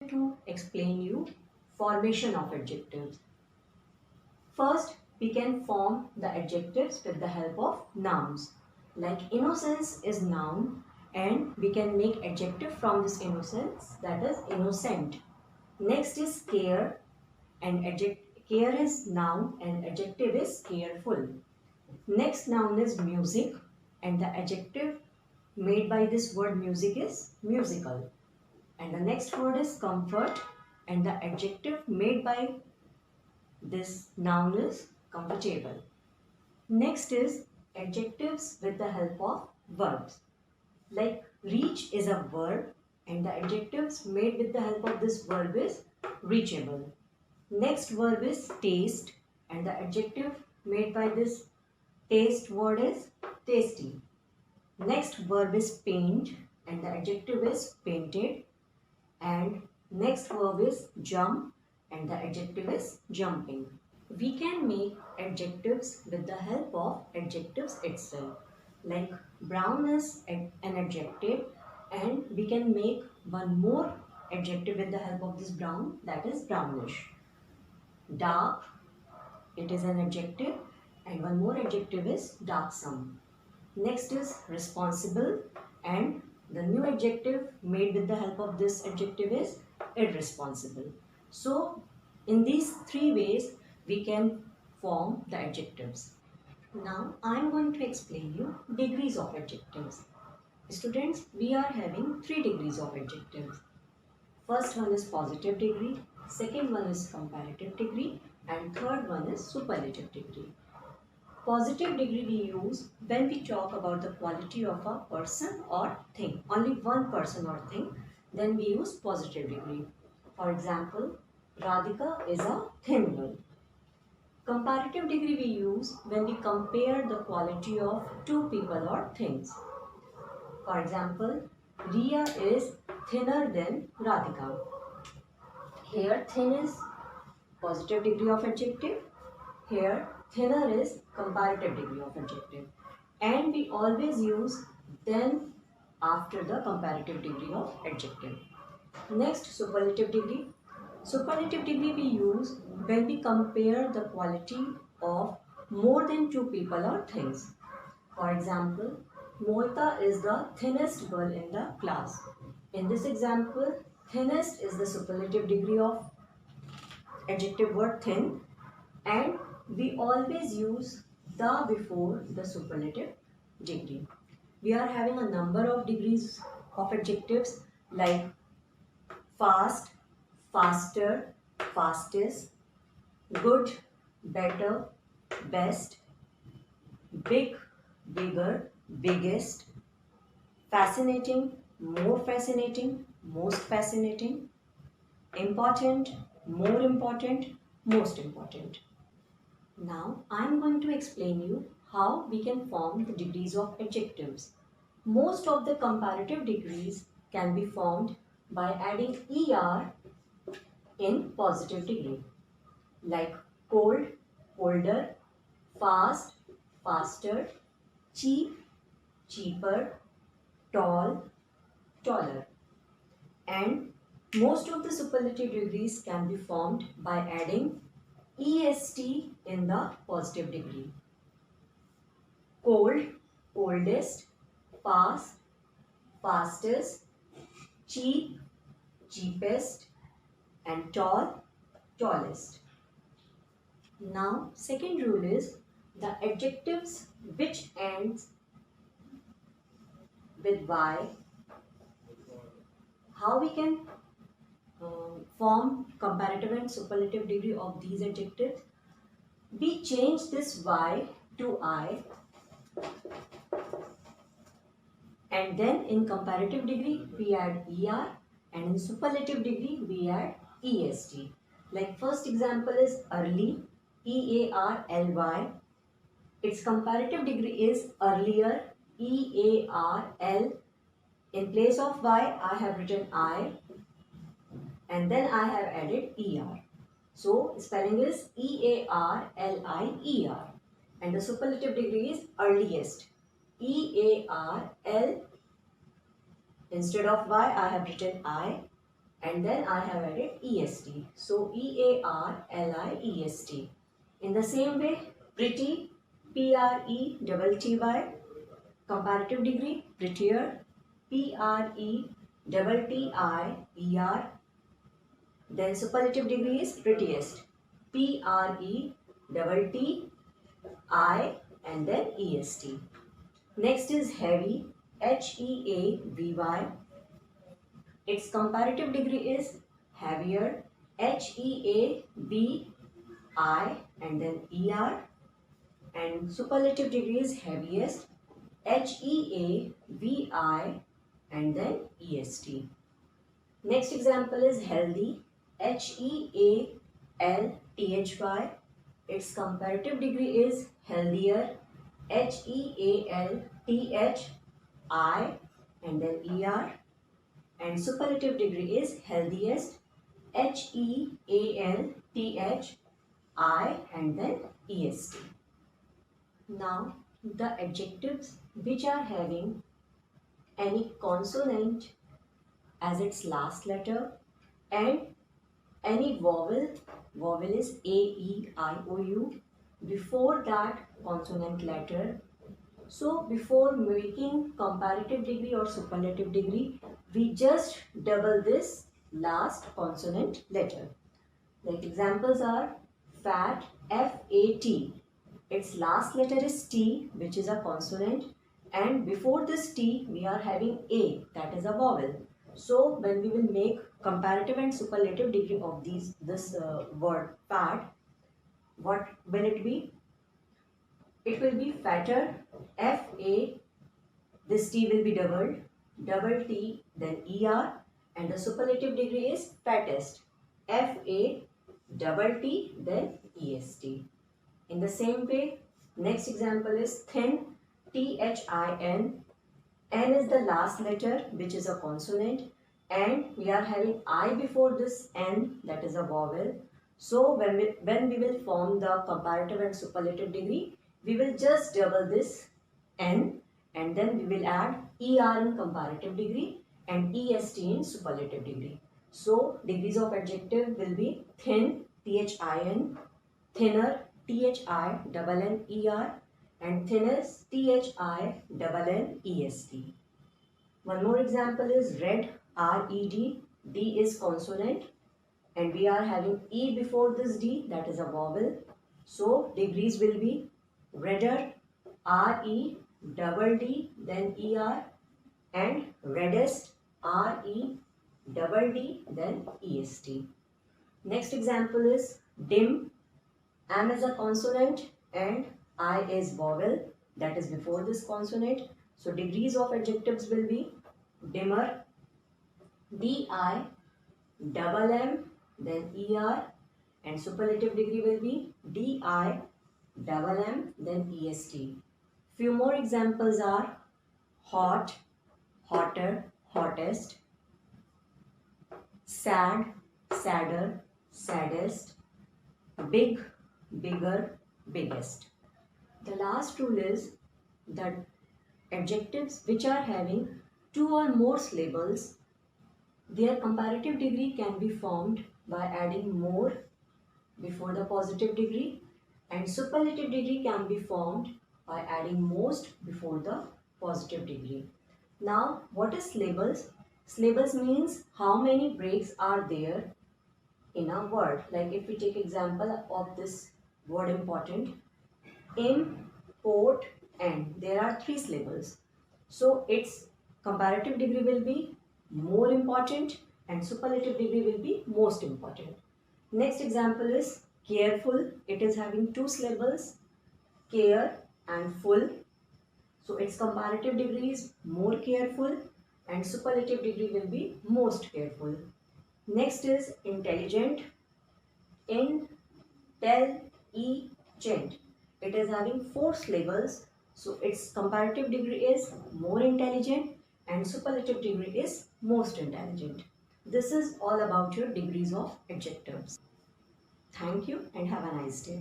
To explain you formation of adjectives. First, we can form the adjectives with the help of nouns. Like innocence is noun and we can make adjective from this innocence, that is innocent. Next is care and care is noun and adjective is careful. Next noun is music and the adjective made by this word music is musical. And the next word is comfort and the adjective made by this noun is comfortable. Next is adjectives with the help of verbs. Like reach is a verb and the adjectives made with the help of this verb is reachable. Next verb is taste and the adjective made by this taste word is tasty. Next verb is paint and the adjective is painted. And next verb is jump and the adjective is jumping. We can make adjectives with the help of adjectives itself. Like brown is an adjective and we can make one more adjective with the help of this brown, that is brownish. Dark, it is an adjective and one more adjective is darksome. Next is responsible and the new adjective made with the help of this adjective is irresponsible. So in these three ways we can form the adjectives. Now I am going to explain you degrees of adjectives. Students, we are having 3 degrees of adjectives. First one is positive degree, second one is comparative degree and third one is superlative degree. Positive degree we use when we talk about the quality of a person or thing. Only one person or thing, then we use positive degree. For example, Radhika is a thin girl. Comparative degree we use when we compare the quality of two people or things. For example, Riya is thinner than Radhika. Here thin is positive degree of adjective. Here thinner is comparative degree of adjective. And we always use then after the comparative degree of adjective. Next, superlative degree. Superlative degree we use when we compare the quality of more than two people or things. For example, Moita is the thinnest girl in the class. In this example, thinnest is the superlative degree of adjective word thin and we always use the before the superlative degree. We are having a number of degrees of adjectives like fast, faster, fastest, good, better, best, big, bigger, biggest, fascinating, more fascinating, most fascinating, important, more important, most important. Now I am going to explain you how we can form the degrees of adjectives. Most of the comparative degrees can be formed by adding er in positive degree, like cold, colder, fast, faster, cheap, cheaper, tall, taller. And most of the superlative degrees can be formed by adding est in the positive degree. Cold, coldest, fast, fastest, cheap, cheapest, and tall, tallest. Now, second rule is the adjectives which ends with y, how we can form comparative and superlative degree of these adjectives. We change this y to I and then in comparative degree we add er and in superlative degree we add est. Like first example is early, early. Its comparative degree is earlier, earl. In place of y I have written I and then I have added er. So spelling is earlier and the superlative degree is earliest, earl. Instead of y I have written I and then I have added est. So EARLIEST. In the same way, pretty, PRETTY, comparative degree, prettier, PRETTIER. Then superlative degree is prettiest, PRETTI and then EST. Next is heavy, HEAVY. Its comparative degree is heavier, HEAVI and then ER. And superlative degree is heaviest, HEAVI and then EST. Next example is healthy, HEALTHY. Its comparative degree is healthier, HEALTHI and then ER. And superlative degree is healthiest, HEALTHI and then EST. Now the adjectives which are having any consonant as its last letter and any vowel is A, E, I, O, U before that consonant letter. So before making comparative degree or superlative degree, we just double this last consonant letter. Like examples are fat, FAT. Its last letter is T, which is a consonant, and before this T we are having A, that is a vowel. So when we will make comparative and superlative degree of this word fat, what will it be? It will be fatter, FA, this T will be doubled, double T, then ER, and the superlative degree is fattest, FA, double T, then EST. In the same way, next example is thin, THIN. N is the last letter, which is a consonant, and we are having I before this N, that is a vowel. So when we will form the comparative and superlative degree, we will just double this N and then we will add ER in comparative degree and EST in superlative degree. So degrees of adjective will be thin, THIN, thinner, THINNER, and thinnest, THINNEST. One more example is red, RED. D is consonant and we are having E before this D, that is a vowel. So degrees will be redder, REDD, then ER, and reddest, REDD, then EST. Next example is dim. M is a consonant and I is vowel, that is before this consonant. So degrees of adjectives will be dimmer, DI, double M, then ER, and superlative degree will be DI, double M, then EST. Few more examples are hot, hotter, hottest, sad, sadder, saddest, big, bigger, biggest. The last rule is that adjectives which are having two or more syllables, their comparative degree can be formed by adding more before the positive degree, and superlative degree can be formed by adding most before the positive degree. Now, what is syllables? Syllables means how many breaks are there in a word. Like if we take example of this word important, important, there are 3 syllables. So its comparative degree will be more important and superlative degree will be most important. Next example is careful. It is having 2 syllables, care and full. So its comparative degree is more careful and superlative degree will be most careful. Next is intelligent, intelligent. It is having 4 syllables. So its comparative degree is more intelligent and superlative degree is most intelligent. This is all about your degrees of adjectives. Thank you and have a nice day.